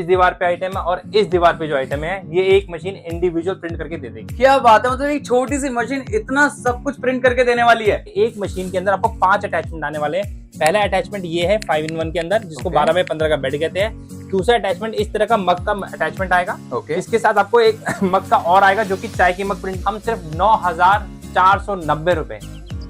इस दीवार पे आइटम है और इस दीवार पे जो आइटम है ये एक मशीन इंडिविजुअल प्रिंट करके दे देगी। क्या बात है, मतलब एक छोटी सी मशीन इतना सब कुछ प्रिंट करके देने वाली है। एक मशीन के अंदर आपको 5 अटैचमेंट आने वाले हैं। पहला अटैचमेंट ये है 5-in-1 के अंदर, जिसको 12 बाय 15 का बेड कहते हैं। दूसरा अटैचमेंट इस तरह का मग का अटैचमेंट आएगा। इसके साथ आपको एक मग का और आएगा जो कि चाय की मग प्रिंट। हम सिर्फ 9,490 रुपए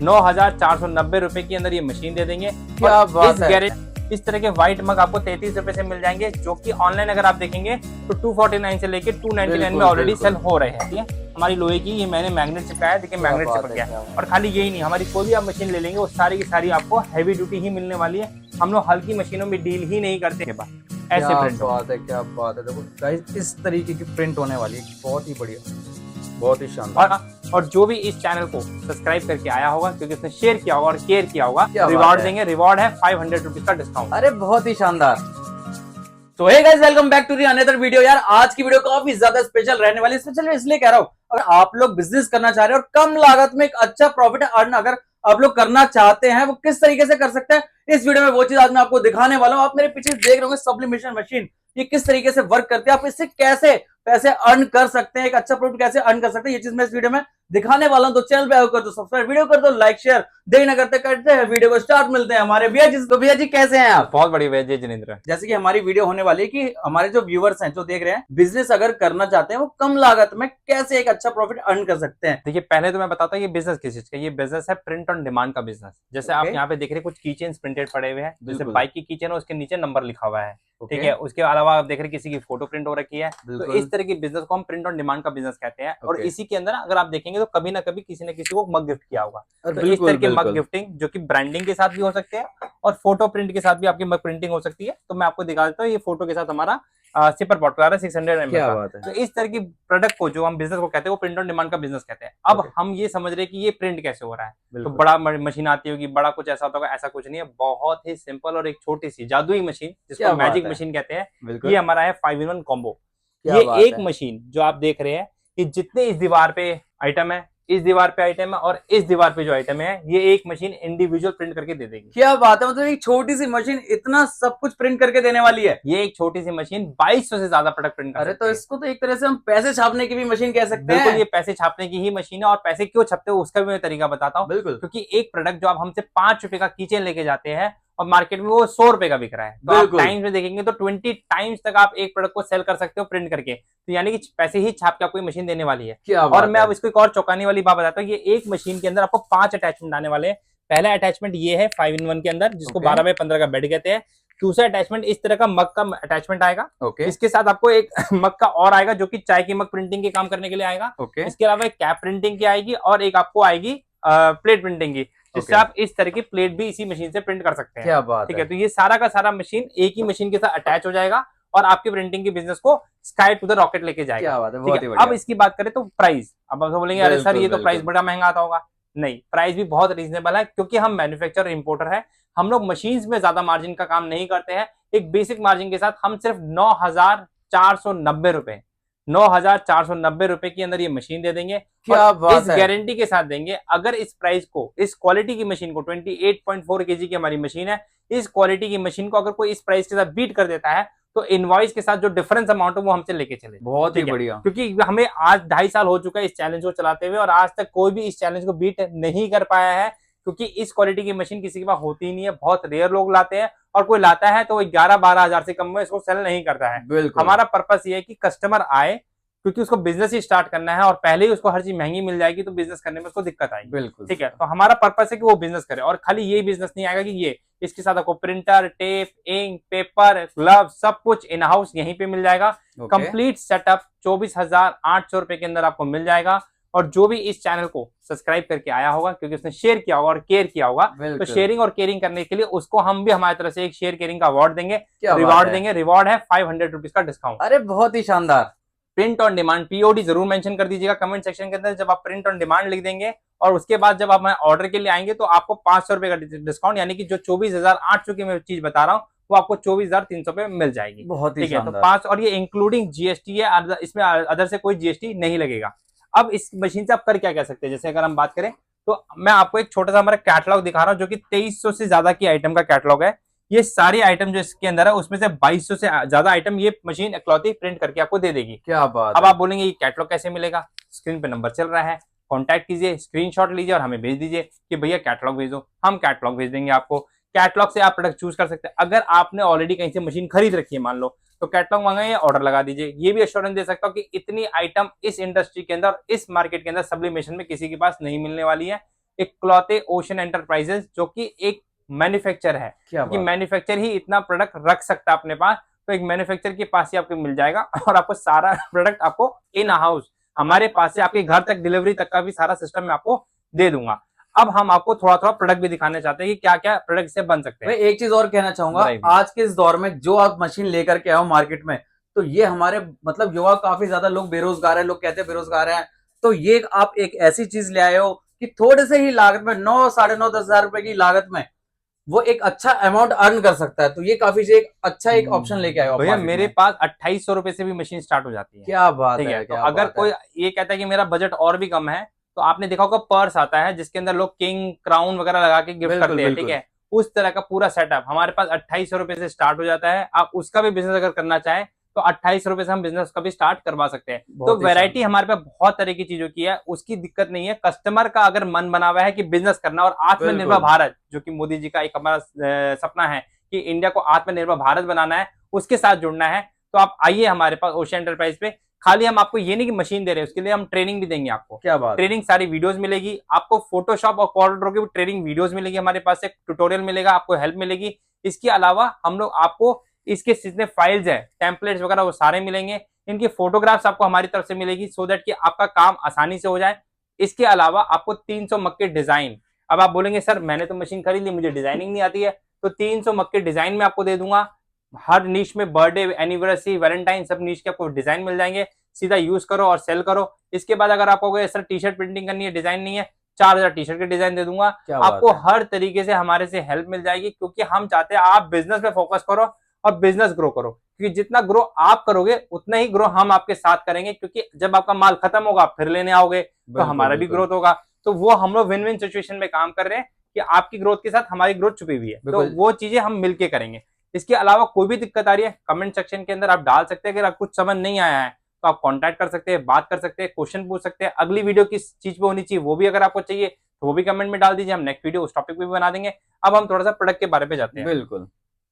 9,490 रुपए के अंदर ये मशीन दे देंगे। क्या बात है। इस तरह के व्हाइट मग आपको 33 रुपए से मिल जाएंगे, जो कि ऑनलाइन अगर आप देखेंगे तो 249 से लेके 299 में ऑलरेडी सेल हो रहे हैं। ठीक है, हमारी लोहे की ये मैंने मैग्नेट चिपकाया, देखिए मैग्नेट चिपक गया। और खाली यही नहीं, हमारी कोई भी आप मशीन ले लेंगे वो सारी की सारी आपको हैवी ड्यूटी ही मिलने वाली है। हम लोग हल्की मशीनों में डील ही नहीं करते के बाद ऐसे प्रिंट। बात है, क्या बात है। देखो गाइस, इस तरीके की प्रिंट होने वाली है, बहुत ही बढ़िया, बहुत ही शानदार। और जो भी इस चैनल को सब्सक्राइब करके आया होगा, क्योंकि उसने शेयर किया होगा और केयर किया होगा, रिवॉर्ड देंगे। रिवॉर्ड है 500 रुपीज का डिस्काउंट। अरे बहुत ही शानदार। तो hey guys, welcome back to the another video. यार आज की वीडियो काफी ज्यादा स्पेशल रहने वाली है। स्पेशल इसलिए कह रहा हूँ, अगर आप लोग बिजनेस करना चाह रहे हैं और कम लागत में एक अच्छा प्रॉफिट अर्न अगर आप लोग करना चाहते हैं, वो किस तरीके से कर सकते हैं, इस वीडियो में वो चीज आज मैं आपको दिखाने वाला हूँ। आप मेरे पीछे देख रहे होंगे सब्लिमेशन मशीन, ये किस तरीके से वर्क करती है, आप इससे कैसे पैसे अर्न कर सकते हैं, एक अच्छा प्रॉफिट कैसे अर्न कर सकते हैं, ये चीज मैं इस वीडियो में दिखाने वाला हूं। तो चैनल पे कर दो सब्सक्राइब, वीडियो कर दो लाइक शेयर, देरी न करते करते हैं वीडियो को स्टार्ट। मिलते हैं हमारे भैया जी। तो भैया जी कैसे हैं आप? बहुत बढ़िया भैया जी, जिनेंद्र। जैसे कि हमारी वीडियो होने वाली है कि हमारे जो व्यूअर्स हैं, जो देख रहे हैं, बिजनेस अगर करना चाहते हैं वो कम लागत में कैसे एक अच्छा प्रॉफिट अर्न कर सकते हैं। देखिए, पहले तो मैं बताता हूँ ये बिजनेस किस चीज का। ये बिजनेस है प्रिंट ऑन डिमांड का बिजनेस। जैसे आप यहाँ पे देख रहे हैं कुछ कीचेन्स प्रिंटेड पड़े हुए हैं, जैसे बाइक की कीचेन है उसके नीचे नंबर लिखा हुआ है। ठीक है, उसके अलावा आप देख रहे हैं किसी की फोटो प्रिंट हो रखी है। तो इस तरह की बिजनेस को हम प्रिंट ऑन डिमांड का बिजनेस कहते हैं। और इसी के अंदर अगर आप देखेंगे तो कभी ना कभी किसी न किसी को मग गिफ्ट किया होगा। तो इस तरह के मग गिफ्टिंग जो कि ब्रांडिंग के साथ भी हो सकते हैं और फोटो प्रिंट के साथ भी आपकी मग प्रिंटिंग हो सकती है। तो मैं आपको दिखा देता हूँ, ये फोटो के साथ हमारा सिपर बॉटल आ रहा है 600 ml का। तो इस तरह की प्रोडक्ट को जो हम बिजनेस को कहते हैं वो प्रिंट ऑन डिमांड का बिजनेस कहते हैं। अब हम ये समझ रहे हैं कि ये प्रिंट कैसे हो रहा है। तो बड़ा मशीन आती होगी, बड़ा कुछ ऐसा होता होगा, ऐसा कुछ नहीं है। बहुत ही सिंपल और एक छोटी सी जादुई मशीन, जिसको मैजिक मशीन कहते हैं। ये हमारा है 5-in-1 कॉम्बो। ये एक मशीन जो आप देख रहे हैं, ये जितने इस दीवार पे आइटम है, इस दीवार पे आइटम है और इस दीवार पे जो आइटम है, ये एक मशीन इंडिविजुअल प्रिंट करके दे देगी। क्या बात है, मतलब एक छोटी सी मशीन इतना सब कुछ प्रिंट करके देने वाली है। ये एक छोटी सी मशीन 2200 से ज्यादा प्रोडक्ट प्रिंट कर अरे तो इसको तो एक तरह से हम पैसे छापने की भी मशीन कह सकते हैं। बिल्कुल, ये पैसे छापने की ही मशीन है। और पैसे क्यों छपते हो उसका भी मैं तरीका बताता हूँ। बिल्कुल, क्योंकि एक प्रोडक्ट जो आप हमसे 5 रुपए का कीचेन लेके जाते हैं और मार्केट में वो 100 रुपए का बिक रहा है, तो आप टाइम्स में देखेंगे तो 20 टाइम्स तक आप एक प्रोडक्ट को सेल कर सकते हो प्रिंट करके। तो यानी कि पैसे ही छाप के आपको ये मशीन देने वाली है। और मैं अब इसको एक और चौंकाने वाली बात बताता हूँ। ये एक मशीन के अंदर आपको 5 अटैचमेंट आने वाले हैं। पहला अटैचमेंट ये है 5-in-1 के अंदर, जिसको 12 बाय 15 का बेड कहते हैं। दूसरा अटैचमेंट इस तरह का मग का अटैचमेंट आएगा। इसके साथ आपको एक मग का और आएगा जो कि चाय की मग प्रिंटिंग के काम करने के लिए आएगा। इसके अलावा एक कैप प्रिंटिंग की आएगी और एक आपको आएगी प्लेट प्रिंटिंग की, जिससे आप इस तरह की प्लेट भी इसी मशीन से प्रिंट कर सकते हैं। क्या बात ठीक है, तो ये सारा का सारा मशीन एक ही मशीन के साथ अटैच हो जाएगा और आपके प्रिंटिंग की बिजनेस को स्काई टू द रॉकेट लेके जाएगा। क्या बात है, बहुत ही बढ़िया। अब इसकी बात करें तो प्राइस, अब आप बोलेंगे अरे सर ये तो प्राइस बड़ा महंगा आता होगा। नहीं, प्राइस भी बहुत रीजनेबल है, क्योंकि हम मैन्युफैक्चरर इंपोर्टर है। हम लोग मशीन्स में ज्यादा मार्जिन का काम नहीं करते हैं। एक बेसिक मार्जिन के साथ हम सिर्फ 9,490 रुपए 9,490 रुपए के अंदर ये मशीन दे देंगे। क्या बात इस गारंटी के साथ देंगे, अगर इस प्राइस को, इस क्वालिटी की मशीन को, 28.4 kg की हमारी मशीन है, इस क्वालिटी की मशीन को अगर कोई इस प्राइस के साथ बीट कर देता है तो इनवॉइस के साथ जो डिफरेंस अमाउंट है वो हमसे लेके चले। बहुत ही बढ़िया, क्योंकि हमें आज 2.5 साल हो चुका है इस चैलेंज को चलाते हुए और आज तक कोई भी इस चैलेंज को बीट नहीं कर पाया है। क्योंकि इस क्वालिटी की मशीन किसी के पास होती ही नहीं है, बहुत रेयर लोग लाते हैं और कोई लाता है तो 11-12 हजार से कम में इसको सेल नहीं करता है। हमारा पर्पस ये है कि कस्टमर आए, क्योंकि उसको बिजनेस ही स्टार्ट करना है और पहले ही उसको हर चीज महंगी मिल जाएगी तो बिजनेस करने में उसको दिक्कत आएगी। बिल्कुल, ठीक है, तो हमारा पर्पस है कि वो बिजनेस करे। और खाली ये बिजनेस नहीं आएगा कि ये, इसके साथ आपको printer, tape, ink, paper, glove सब कुछ इन हाउस यहीं पे मिल जाएगा। कंप्लीट सेटअप 24,800 रुपए के अंदर आपको मिल जाएगा। और जो भी इस चैनल को सब्सक्राइब करके आया होगा, क्योंकि उसने शेयर किया होगा और केयर किया होगा, तो शेयरिंग और केयरिंग करने के लिए उसको हम भी हमारी तरफ से एक शेयर केयरिंग का अवार्ड देंगे, रिवॉर्ड देंगे। रिवॉर्ड है 500 रुपीज का डिस्काउंट। अरे बहुत ही शानदार। प्रिंट ऑन डिमांड, पीओडी जरूर मेंशन कर दीजिएगा कमेंट सेक्शन के अंदर। जब आप प्रिंट ऑन डिमांड लिख देंगे और उसके बाद जब आप ऑर्डर के लिए आएंगे तो आपको 500 रुपए का डिस्काउंट, यानी कि जो 24,800 की मैं चीज बता रहा हूँ वो आपको 24,300 पे मिल जाएगी। बहुत ही ठीक है, तो 5, और ये इंक्लूडिंग जीएसटी है, इसमें अदर से कोई जीएसटी नहीं लगेगा। अब इस मशीन से आप कर क्या सकते हैं, जैसे अगर हम बात करें तो मैं आपको एक छोटा सा हमारा कैटलॉग दिखा रहा हूँ जो कि 2300 से ज्यादा की आइटम का कैटलॉग है। ये सारी आइटम जो इसके अंदर है उसमें से 2200 से ज्यादा आइटम ये मशीन इकलौती प्रिंट करके आपको दे देगी। क्या बात अब है। आप बोलेंगे ये कैटलॉग कैसे मिलेगा? स्क्रीन पे नंबर चल रहा है, कॉन्टैक्ट कीजिए, स्क्रीनशॉट लीजिए और हमें भेज दीजिए कि भैया कैटलॉग भेजो, हम कैटलॉग भेज देंगे आपको। कैटलॉग से आप प्रोडक्ट चूज कर सकते हैं। अगर आपने ऑलरेडी कहीं से मशीन खरीद रखी है मान लो, तो कैटलॉग मंगाइए, ऑर्डर लगा दीजिए। ये भी एश्योरेंस दे सकता हूँ कि इतनी आइटम इस इंडस्ट्री के अंदर, इस मार्केट के अंदर सब्लिमेशन में किसी के पास नहीं मिलने वाली है। एक क्लॉथे ओशन एंटरप्राइजेस जो कि एक मैन्युफैक्चर है, क्योंकि मैन्युफैक्चर ही इतना प्रोडक्ट रख सकता है अपने पास, तो एक मैन्युफैक्चर के पास ही आपको मिल जाएगा और आपको सारा प्रोडक्ट आपको इन हाउस हमारे पास से आपके घर तक डिलीवरी तक का भी सारा सिस्टम मैं आपको दे दूंगा। अब हम आपको थोड़ा थोड़ा प्रोडक्ट भी दिखाने चाहते हैं कि क्या क्या प्रोडक्ट से बन सकते हैं। एक चीज और कहना चाहूंगा, आज के इस दौर में जो आप मशीन लेकर के आओ मार्केट में, तो ये हमारे मतलब युवा काफी ज्यादा लोग बेरोजगार है, लोग कहते हैं बेरोजगार है, तो ये आप एक ऐसी चीज ले आए हो कि थोड़े से ही लागत में 9 साढ़े 9 10 हजार रुपए की लागत में वो एक अच्छा अमाउंट अर्न कर सकता है। तो ये काफी एक अच्छा एक ऑप्शन लेके आए हो भैया। मेरे पास 2800 रुपए से भी मशीन स्टार्ट हो जाती है। क्या बात ठीक है। तो अगर कोई ये कहता है कि मेरा बजट और भी कम है, तो आपने देखा होगा पर्स आता है जिसके अंदर लोग किंग क्राउन वगैरह लगा के गिफ्ट करते हैं, ठीक है, उस तरह का पूरा सेटअप हमारे पास 2800 रुपए से स्टार्ट हो जाता है। आप उसका भी बिजनेस अगर करना चाहें तो 2800 रुपए से हम बिजनेस का भी स्टार्ट करवा सकते हैं। तो वैरायटी हमारे पास बहुत तरह की चीजों की है, उसकी दिक्कत नहीं है। कस्टमर का अगर मन बना हुआ है कि बिजनेस करना और आत्मनिर्भर भारत, जो कि मोदी जी का एक हमारा सपना है कि इंडिया को आत्मनिर्भर भारत बनाना है, उसके साथ जुड़ना है, तो आप आइए हमारे पास ओशन एंटरप्राइज पे। खाली हम आपको ये नहीं कि मशीन दे रहे हैं, उसके लिए हम ट्रेनिंग भी देंगे आपको। क्या बात, ट्रेनिंग सारी वीडियोस मिलेगी आपको, फोटोशॉप और कॉर्डर की ट्रेनिंग वीडियोस मिलेगी हमारे पास, एक ट्यूटोरियल मिलेगा, आपको हेल्प मिलेगी। इसके अलावा हम लोग आपको इसके जितने फाइल्स है, टेम्पलेट्स वगैरह, वो सारे मिलेंगे। इनकी फोटोग्राफ्स आपको हमारी तरफ से मिलेगी, सो दैट कि आपका काम आसानी से हो जाए। इसके अलावा आपको 300 मग के डिजाइन, अब आप बोलेंगे सर मैंने तो मशीन खरीद ली, मुझे डिजाइनिंग नहीं आती है, तो 300 मग के डिजाइन में आपको दे दूंगा। हर नीच में बर्थडे, एनिवर्सरी, वैलेंटाइन, सब नीच के आपको डिजाइन मिल जाएंगे। सीधा यूज करो और सेल करो। इसके बाद अगर आपको सर टी शर्ट प्रिंटिंग करनी है, डिजाइन नहीं है, 4000 टी शर्ट के डिजाइन दे दूंगा। आपको हर तरीके से हमारे से हेल्प मिल जाएगी, क्योंकि हम चाहते हैं आप बिजनेस पे फोकस करो और बिजनेस ग्रो करो, क्योंकि जितना ग्रो आप करोगे उतना ही ग्रो हम आपके साथ करेंगे। क्योंकि जब आपका माल खत्म होगा फिर लेने आओगे तो हमारा भी ग्रोथ होगा। तो वो हम लोग विन विन सिचुएशन में काम कर रहे हैं कि आपकी ग्रोथ के साथ हमारी ग्रोथ छुपी हुई है, तो वो चीजें हम मिलके करेंगे। इसके अलावा कोई भी दिक्कत आ रही है कमेंट सेक्शन के अंदर आप डाल सकते हैं। अगर आप कुछ समझ नहीं आया है तो आप कांटेक्ट कर सकते हैं, बात कर सकते हैं, क्वेश्चन पूछ सकते हैं। अगली वीडियो किस चीज पे होनी चाहिए वो भी अगर आपको चाहिए तो वो भी कमेंट में डाल दीजिए, हम नेक्स्ट वीडियो उस टॉपिक पे भी बना देंगे। अब हम थोड़ा सा प्रोडक्ट के बारे में जाते हैं। बिल्कुल।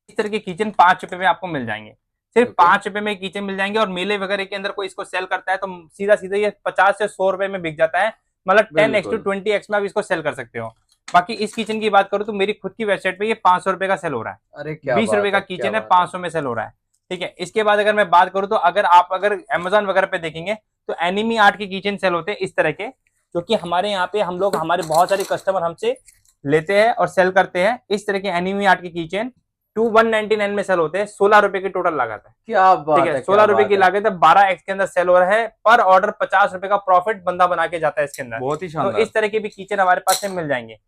इस तरह के किचन 5 रुपए में आपको मिल जाएंगे, सिर्फ 5 रुपए में किचन मिल जाएंगे। और मेले वगैरह के अंदर कोई इसको सेल करता है तो सीधा सीधा ये 50 से 100 रुपए में बिक जाता है, मतलब 10x to 20x में आप इसको सेल कर सकते हो। बाकी इस किचन की बात करूं तो मेरी खुद की वेबसाइट पे ये 500 रुपए का सेल हो रहा है। अरे क्या 20 रुपए का किचन है, 500 में सेल हो रहा है, ठीक है। इसके बाद अगर मैं बात करूं तो अगर अमेजोन वगैरह पे देखेंगे तो एनिमी आर्ट के किचन सेल होते हैं इस तरह के, जो कि हमारे यहाँ पे हम लोग, हमारे बहुत सारे कस्टमर हमसे लेते हैं और सेल करते हैं। इस तरह के एनिमी आर्ट के किचन 199 में सेल होते हैं, 16 रुपए की टोटल लागत है। क्या बात है, 16 रुपए की लागत है, 12x के अंदर सेल हो रहा है। पर ऑर्डर 50 रुपए का प्रॉफिट बंदा बना के जाता है इसके अंदर। बहुत ही शानदार। तो इस तरह के भी किचन हमारे पास से मिल जाएंगे।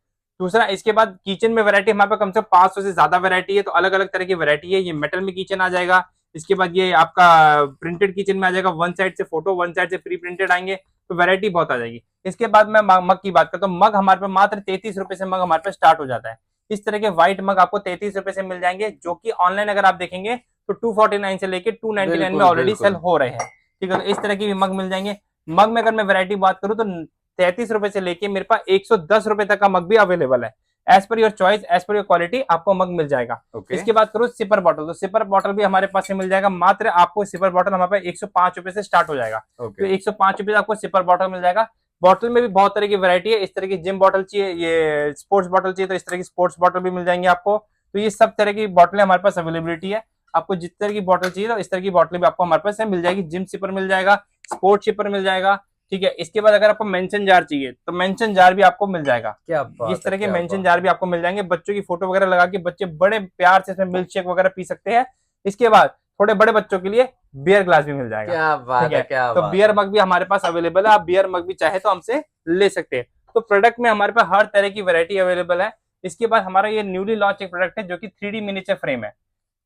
दूसरा, इसके बाद किचन में वैरायटी हमारे पास कम से कम 500 से ज्यादा वैरायटी है, तो अलग अलग तरह की वैरायटी है। ये मेटल में किचन आ जाएगा, इसके बाद ये आपका प्रिंटेड किचन में आ जाएगा, वन साइड से फोटो, वन साइड से प्री प्रिंटेड आएंगे, तो वैरायटी बहुत आ जाएगी। इसके बाद मैं मग की बात करता हूँ, मग हमारे पास मात्र 33 रुपए से मग हमारे पास स्टार्ट हो जाता है। इस तरह के व्हाइट मग आपको 33 रुपए से मिल जाएंगे, जो कि ऑनलाइन अगर आप देखेंगे तो 249 से लेके 299 में ऑलरेडी सेल हो रहे हैं, ठीक है। तो इस तरह की भी मग मिल जाएंगे। मग में अगर मैं वैरायटी बात करूं तो 33 रुपए से लेके मेरे पास 110 रुपए तक का मग भी अवेलेबल है। As per your choice, as per your quality आपको मग मिल जाएगा। इसके बाद करो सिपर बॉटल, तो सिपर बॉटल भी हमारे पास से मिल जाएगा। मात्र आपको सिपर बॉटल हमारे पास 105 रुपए से स्टार्ट हो जाएगा। तो 105 रुपए आपको सिपर बॉटल मिल जाएगा। बॉटल में भी बहुत तरह की वैरायटी है। इस तरह की जिम बॉटल चाहिए, ये स्पोर्ट्स बॉटल चाहिए तो इस तरह की स्पोर्ट्स बॉटल भी मिल जाएंगे आपको। तो ये सब तरह की बॉटलें हमारे पास अवेलेबिलिटी है। आपको जिस तरह की बॉटल चाहिए तो इस तरह की बॉटल भी आपको हमारे पास मिल जाएगी। जिम सिपर मिल जाएगा, स्पोर्ट्स सिपर मिल जाएगा, ठीक है। इसके बाद अगर आपको मेंशन जार चाहिए तो मेंशन जार भी आपको मिल जाएगा। इस तरह के मेंशन जार भी आपको मिल जाएंगे। बच्चों की फोटो वगैरह लगा के बच्चे बड़े प्यार से इसमें मिल्क शेक वगैरह पी सकते हैं। इसके बाद थोड़े बड़े बच्चों के लिए बियर ग्लास भी मिल जाएगा। क्या बात है, क्या तो बियर मग भी हमारे पास अवेलेबल है, आप बियर मग भी चाहे तो हमसे ले सकते हैं। तो प्रोडक्ट में हमारे पास हर तरह की वैरायटी अवेलेबल है। इसके बाद हमारा ये न्यूली लॉन्च एक प्रोडक्ट है जो कि 3D मिनिएचर फ्रेम है।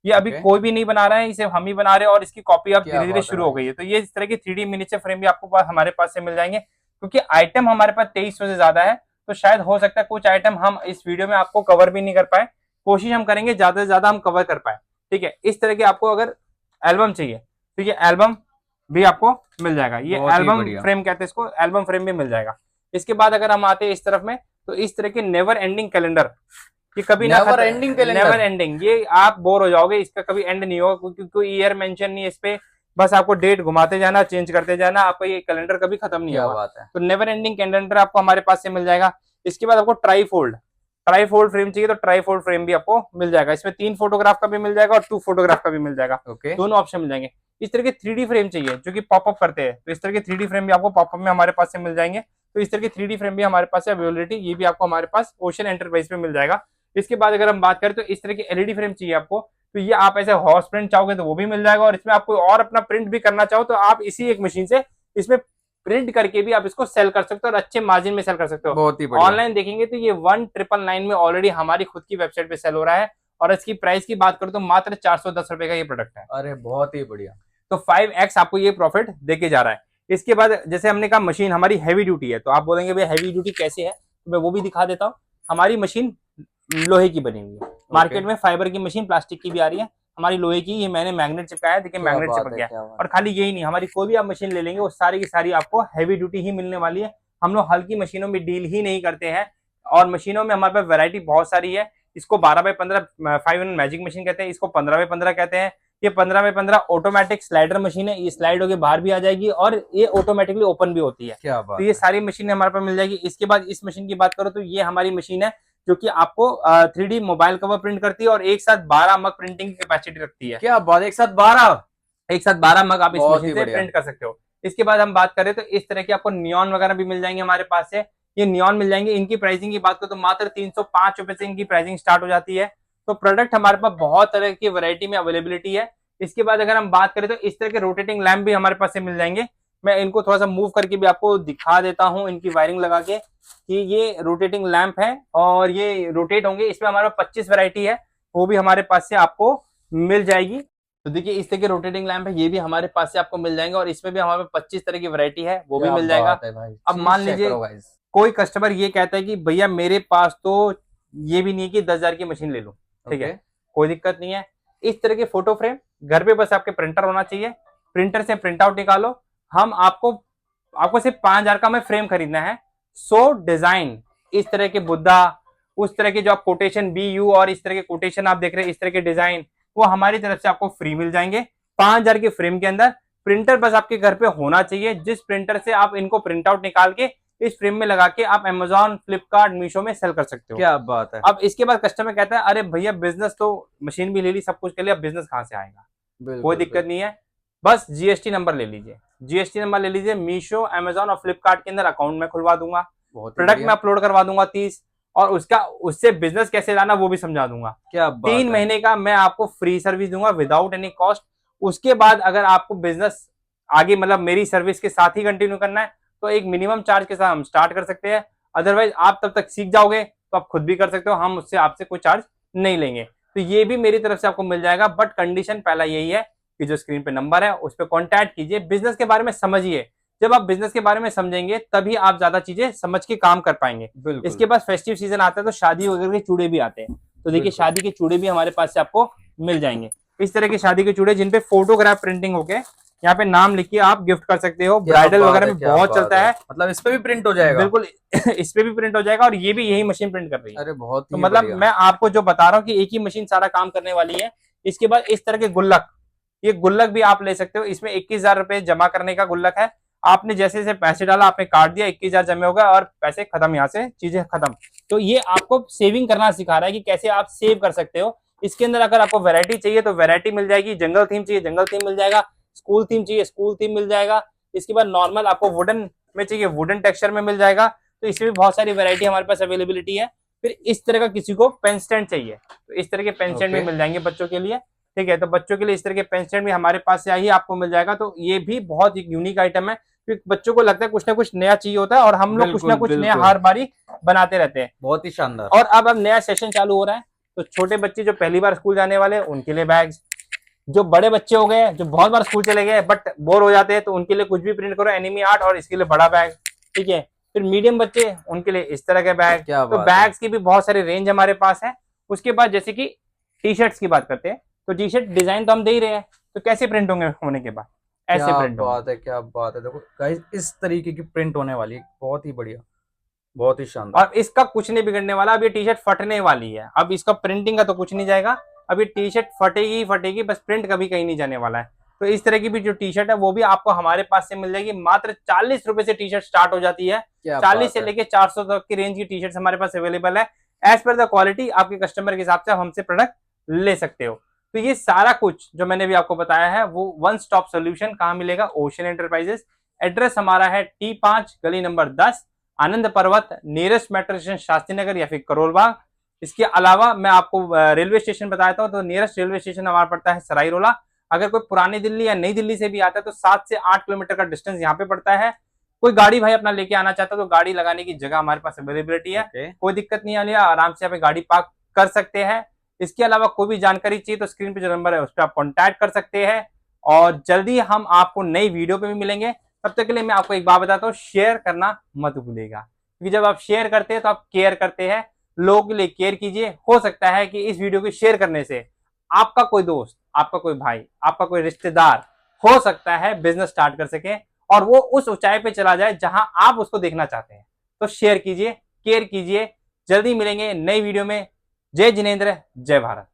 ये अभी कोई भी नहीं बना रहा है, इसे हम ही बना रहे हैं और इसकी कॉपी अब धीरे धीरे शुरू हो गई है। तो ये इस तरह की 3D मिनिएचर फ्रेम भी आपको हमारे पास से मिल जाएंगे। क्योंकि आइटम हमारे पास 2300 से ज्यादा है, तो शायद हो सकता है कुछ आइटम हम इस वीडियो में आपको कवर भी नहीं कर पाए। कोशिश हम करेंगे ज्यादा से ज्यादा हम कवर कर पाए। ठीक है, इस तरह के आपको अगर एल्बम चाहिए तो ये एल्बम भी आपको मिल जाएगा। ये एल्बम फ्रेम कहते हैं इसको, एल्बम फ्रेम भी मिल जाएगा। इसके बाद अगर हम आते हैं इस तरफ में, तो इस तरह के नेवर एंडिंग कैलेंडर, ये कभी never ending calendar, never ending, ये आप बोर हो जाओगे, इसका कभी एंड नहीं होगा क्योंकि कोई ईयर मेंशन नहीं है इस पे, बस आपको डेट घुमाते जाना, चेंज करते जाना, आपका ये कैलेंडर कभी खत्म नहीं होगा। तो नेवर एंडिंग कैलेंडर आपको हमारे पास से मिल जाएगा। इसके बाद आपको ट्राईफोल्ड फ्रेम चाहिए तो ट्राईफोल्ड फ्रेम भी आपको मिल जाएगा। इसमें 3 फोटोग्राफ का भी मिल जाएगा और 2 फोटोग्राफ का भी मिल जाएगा। दोनों ऑप्शन मिल जाएंगे। इस तरह के 3D फ्रेम चाहिए जो कि पॉपअप करते हैं, तो इस तरह के 3D फ्रेम भी आपको पॉपअप में हमारे पास से मिल जाएंगे। तो इस तरह के 3D फ्रेम भी हमारे पास है अवेलेबिलिटी, ये भी आपको हमारे पास ओशन एंटरप्राइज में मिल जाएगा। इसके बाद अगर हम बात करें तो इस तरह की LED फ्रेम चाहिए आपको, तो ये आप ऐसे हॉर्स प्रिंट चाहोगे तो वो भी मिल जाएगा, और इसमें आपको और अपना प्रिंट भी करना चाहो तो आप इसी एक मशीन से इसमें प्रिंट करके भी आप इसको सेल कर सकते हो और अच्छे मार्जिन में सेल कर सकते हो। बहुत ही ऑनलाइन देखेंगे तो ये 1999 में ऑलरेडी हमारी खुद की वेबसाइट पे सेल हो रहा है, और इसकी प्राइस की बात करूं तो मात्र 410 रुपए का ये प्रोडक्ट है। अरे बहुत ही बढ़िया। तो 5x आपको ये प्रॉफिट देके जा रहा है। इसके बाद जैसे हमने कहा मशीन हमारी हैवी ड्यूटी है, तो आप बोलेंगे भाई हैवी ड्यूटी कैसे है, तो मैं वो भी दिखा देता हूँ। हमारी मशीन लोहे की बनी हुई है, मार्केट में फाइबर की मशीन प्लास्टिक की भी आ रही है, हमारी लोहे की, ये मैंने मैग्नेट चिपकाया, देखिए मैग्नेट चिपक गया। और खाली यही नहीं, हमारी कोई भी आप मशीन ले लेंगे वो सारी की सारी आपको हैवी ड्यूटी ही मिलने वाली है। हम लोग हल्की मशीनों में डील ही नहीं करते हैं, और मशीनों में हमारे पास वैरायटी बहुत सारी है। इसको 12x15 5 मैजिक मशीन कहते हैं, इसको 15x15 कहते हैं। ये 15x15 ऑटोमेटिक स्लाइडर मशीन है, ये स्लाइड होकर बाहर भी आ जाएगी और ये ऑटोमेटिकली ओपन भी होती है। क्या बात तो ये सारी मशीनें हमारे पास मिल जाएगी। इसके बाद इस मशीन की बात करो तो ये हमारी मशीन है जो कि आपको 3D मोबाइल कवर प्रिंट करती है और एक साथ 12 मग प्रिंटिंग की कैपेसिटी रखती है। क्या बात, एक साथ 12 मग आप इस मशीन से प्रिंट कर सकते हो। इसके बाद हम बात करें तो इस तरह के आपको नियॉन वगैरह भी मिल जाएंगे हमारे पास से, ये नियॉन मिल जाएंगे। इनकी प्राइसिंग की बात करो तो मात्र 305 रुपए से इनकी प्राइसिंग स्टार्ट हो जाती है। तो प्रोडक्ट हमारे पास बहुत तरह की वैरायटी में अवेलेबिलिटी है। इसके बाद अगर हम बात करें तो इस तरह के रोटेटिंग लैंप भी हमारे पास से मिल जाएंगे। मैं इनको थोड़ा सा मूव करके भी आपको दिखा देता हूं, इनकी वायरिंग लगा के, कि ये रोटेटिंग लैंप है और ये रोटेट होंगे। इसमें हमारे पास 25 वैरायटी है, वो भी हमारे पास से आपको मिल जाएगी। तो देखिए इस तरह के रोटेटिंग लैंप है, ये भी हमारे पास से आपको मिल जाएंगे, और इसमें भी हमारे पास 25 तरह की वैरायटी है, वो भी मिल जाएगा। अब मान लीजिए कोई कस्टमर ये कहता है कि भैया मेरे पास तो ये भी नहीं कि 10,000 की मशीन ले लूं, ठीक है, कोई दिक्कत नहीं है। इस तरह के फोटो फ्रेम घर पे बस आपके प्रिंटर होना चाहिए, प्रिंटर से प्रिंट आउट निकालो। हम आपको सिर्फ 5,000 का में फ्रेम खरीदना है। 100 डिजाइन इस तरह के बुद्धा, उस तरह के जो आप कोटेशन BU और इस तरह के कोटेशन आप देख रहे हैं, इस तरह के डिजाइन वो हमारी तरफ से आपको फ्री मिल जाएंगे। 5,000 के फ्रेम के अंदर प्रिंटर बस आपके घर पे होना चाहिए, जिस प्रिंटर से आप इनको प्रिंट आउट निकाल के इस फ्रेम में लगा के आप Amazon, फ्लिपकार्ट, मीशो में सेल कर सकते हो। क्या बात है। अब इसके बाद कस्टमर कहता है अरे भैया बिजनेस तो मशीन भी ले ली, सब कुछ कर लिया, अब बिजनेस कहां से आएगा। कोई दिक्कत नहीं है, बस GST नंबर ले लीजिए, GST नंबर ले लीजिए। मीशो, Amazon और फ्लिपकार्ट के अंदर अकाउंट में खुलवा दूंगा, प्रोडक्ट में अपलोड करवा दूंगा 30, और उससे बिजनेस कैसे लाना वो भी समझा दूंगा। क्या 3 महीने का मैं आपको फ्री सर्विस दूंगा विदाउट एनी कॉस्ट। उसके बाद अगर आपको बिजनेस आगे मतलब मेरी सर्विस के साथ ही कंटिन्यू करना है तो एक मिनिमम चार्ज के साथ हम स्टार्ट कर सकते हैं, अदरवाइज आप तब तक सीख जाओगे तो आप खुद भी कर सकते हो, हम उससे आपसे कोई चार्ज नहीं लेंगे। तो ये भी मेरी तरफ से आपको मिल जाएगा, बट कंडीशन पहला यही है कि जो स्क्रीन पे नंबर है उस पर कॉन्टैक्ट कीजिए, बिजनेस के बारे में समझिए। जब आप बिजनेस के बारे में समझेंगे तभी आप ज्यादा चीजें समझ के काम कर पाएंगे। इसके बाद फेस्टिव सीजन आता है तो शादी वगैरह के चूड़े भी आते हैं, तो देखिए शादी के चूड़े भी हमारे पास से आपको मिल जाएंगे। इस तरह के शादी के चूड़े जिनपे फोटोग्राफ प्रिंटिंग होके यहाँ पे नाम लिखिए आप गिफ्ट कर सकते हो। ब्राइडल वगैरह में बहुत चलता है, मतलब इस पे भी प्रिंट हो जाएगा। बिल्कुल इस पे भी प्रिंट हो जाएगा, और ये भी यही मशीन प्रिंट कर रही है। अरे बहुत तो मतलब मैं आपको जो बता रहा हूँ कि एक ही मशीन सारा काम करने वाली है। इसके बाद इस तरह के गुल्लक, ये गुल्लक भी आप ले सकते हो। इसमें 21,000 रुपए जमा करने का गुल्लक है। आपने जैसे जैसे पैसे डाला आपने काट दिया, 21,000 जमे होगा और पैसे खत्म, यहाँ से चीजें खत्म। तो ये आपको सेविंग करना सिखा रहा है कि कैसे आप सेव कर सकते हो। इसके अंदर अगर आपको वैरायटी चाहिए तो वैरायटी मिल जाएगी, जंगल थीम चाहिए जंगल थीम मिल जाएगा, स्कूल थीम चाहिए स्कूल थीम मिल जाएगा। इसके बाद नॉर्मल आपको वुडन में चाहिए वुडन टेक्सचर में मिल जाएगा। तो इसमें भी बहुत सारी वैरायटी हमारे पास अवेलेबिलिटी है। फिर इस तरह का किसी को पेन स्टैंड चाहिए तो इस तरह के पेन स्टैंड भी मिल जाएंगे बच्चों के लिए, ठीक है। तो बच्चों के लिए इस तरह के पेन स्टैंड भी हमारे पास से ही आपको मिल जाएगा। तो ये भी बहुत एक यूनिक आइटम है, क्योंकि बच्चों को लगता है कुछ ना कुछ नया चाहिए होता है, और हम लोग कुछ ना कुछ नया हर बारी बनाते रहते हैं। बहुत ही शानदार। और अब नया सेशन चालू हो रहा है, तो छोटे बच्चे जो पहली बार स्कूल जाने वाले हैं उनके लिए बैग्स, जो बड़े बच्चे हो गए जो बहुत बार स्कूल चले गए बट बोर हो जाते हैं तो उनके लिए कुछ भी प्रिंट करो एनिमी आर्ट, और इसके लिए बड़ा बैग, ठीक है। फिर मीडियम बच्चे उनके लिए इस तरह के बैग। तो बैग्स की भी बहुत सारी रेंज हमारे पास है, उसके बाद जैसे कि टी शर्ट्स की बात करते हैं, तो टी शर्ट डिजाइन तो हम दे ही रहे हैं, तो कैसे प्रिंट होंगे होने के बाद, ऐसे क्या प्रिंट होंगे। बात है, क्या बात है। देखो गाइस, इस तरीके की प्रिंट होने वाली है, बहुत ही बढ़िया, बहुत ही शानदार। और इसका कुछ नहीं बिगड़ने वाला। अब ये टी शर्ट फटने वाली है, अब इसका प्रिंटिंग का तो कुछ नहीं जाएगा, अब ये टी शर्ट फटेगी ही फटेगी, बस प्रिंट कभी कहीं नहीं जाने वाला है। तो इस तरह की भी जो टी शर्ट है वो भी आपको हमारे पास से मिल जाएगी। मात्र 40 रुपए से टी शर्ट स्टार्ट हो जाती है, 40 से लेके 400 तक की रेंज की टी शर्ट हमारे पास अवेलेबल है। एज पर द क्वालिटी आपके कस्टमर के हिसाब से आप हमसे प्रोडक्ट ले सकते हो। तो ये सारा कुछ जो मैंने भी आपको बताया है वो वन स्टॉप सोल्यूशन कहाँ मिलेगा, ओशन एंटरप्राइजेस। एड्रेस हमारा है T5 गली नंबर 10, आनंद पर्वत, nearest metro station Shastri Nagar या फिर करोल बाग। इसके अलावा मैं आपको रेलवे स्टेशन बताता हूँ, तो नियरेस्ट रेलवे स्टेशन हमारा पड़ता है सराय रोला। अगर कोई पुरानी दिल्ली या नई दिल्ली से भी आता है तो 7 से 8 किलोमीटर का डिस्टेंस यहाँ पे पड़ता है। कोई गाड़ी भाई अपना लेके आना चाहता है तो गाड़ी लगाने की जगह हमारे पास अवेलेबिलिटी है, कोई दिक्कत नहीं आनी है, आराम से यहाँ पे गाड़ी पार्क कर सकते हैं। इसके अलावा कोई भी जानकारी चाहिए तो स्क्रीन पे जो नंबर है उस पर आप कॉन्टैक्ट कर सकते हैं। और जल्दी हम आपको नई वीडियो पे भी मिलेंगे। तब तक के लिए मैं आपको एक बात बताता हूँ, शेयर करना मत भूलिएगा, क्योंकि जब आप शेयर करते हैं तो आप केयर करते हैं। लोगों के लिए केयर कीजिए। हो सकता है कि इस वीडियो को शेयर करने से आपका कोई दोस्त, आपका कोई भाई, आपका कोई रिश्तेदार हो सकता है बिजनेस स्टार्ट कर सके और वो उस ऊंचाई पे चला जाए जहां आप उसको देखना चाहते हैं। तो शेयर कीजिए, केयर कीजिए। जल्दी मिलेंगे नई वीडियो में। जय जिनेंद्र, जय भारत।